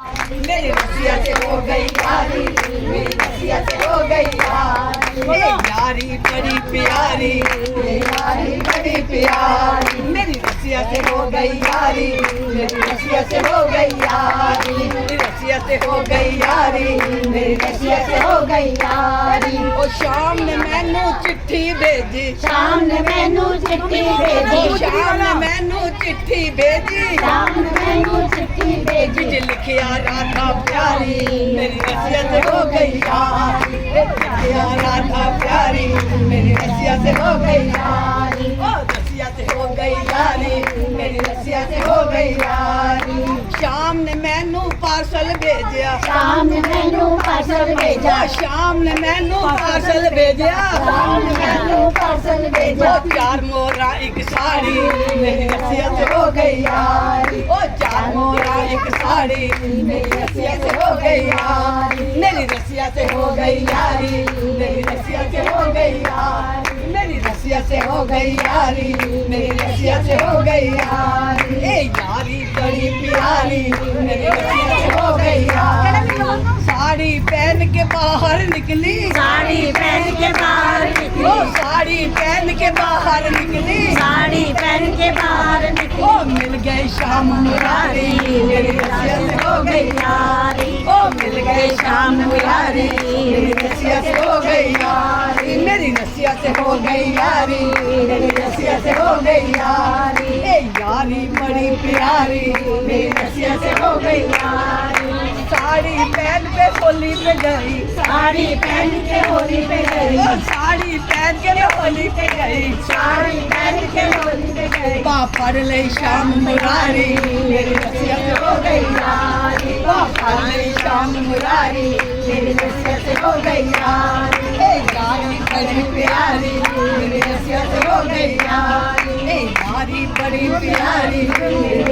मेरी रसिया से हो गई यारी, मेरी रसिया से हो गई यारी, यारी बड़ी प्यारी, यारी बड़ी प्यारी, मेरी रसिया से हो गई यारी, मेरी रसिया से हो गई यारी, मेरी रसिया से हो गई यारी, मेरी रसिया से हो गई यारी। ओ शाम ने मैनू चिट्ठी भेजी, शाम ने मैनू चिट्ठी भेजी, शाम ने मैनू चिट्ठी भेजी, शाम ने मैनू चिट्ठी भेजी, जी लिखिया राधा प्यारी, मेरी रसिया से हो गई यारी, लिखिया राधा प्यारी, मेरी रसिया से हो गई यारी, ओ रसिया से हो गई यारी, मेरी रसिया से हो गई यारी। शाम ने मैनू पार्सल भेजा, शाम ने मैनू पार्सल भेजा, शाम ने मैनू पार्सल भेजा, शाम ने मैनू पार्सल भेजा, ओ चार मोरा एक साड़ी, मेरी रसिया से हो गई यारी, ओ चार मोरा एक साड़ी, मेरी रसिया से हो गई यारी, मेरी रसिया से हो गई यारी, मेरी रसिया से हो गई यारी, मेरी रसिया से हो गई यारी, मेरी रसिया से हो गई यारी। ए यारी बड़ी प्यारी, मेरी रसिया से हो गई यारी। साड़ी पहन के बाहर निकली, साड़ी पहन के बाहर निकली, ओ साड़ी पहन के बाहर निकली, साड़ी पहन के बाहर निकली, ओ मिल गई शाम मुरारी, मेरी रसिया से हो गई यारी, ओ मिल गई शाम मुरारी, मेरी रसिया से हो गई यारी, मेरी रसिया से हो गई यारी, मेरी रसिया से हो गई यारी। ए यारी बड़ी प्यारी, मेरी रसिया से हो गई यारी। साड़ी पहन के होली पे गई, साड़ी पहन के होली पे गई, ओ साड़ी पहन के होली पे गई, साड़ी पहन के होली पे गई, पापड़ ले शाम मुरारी, मेरी रसिया से हो गई यारी, पापड़ ले शाम मुरारी, मेरी रसिया से हो गई यारी। ए यारी बड़ी प्यारी, मेरी रसिया से हो गई यारी, ए यारी बड़ी प्यारी, मेरी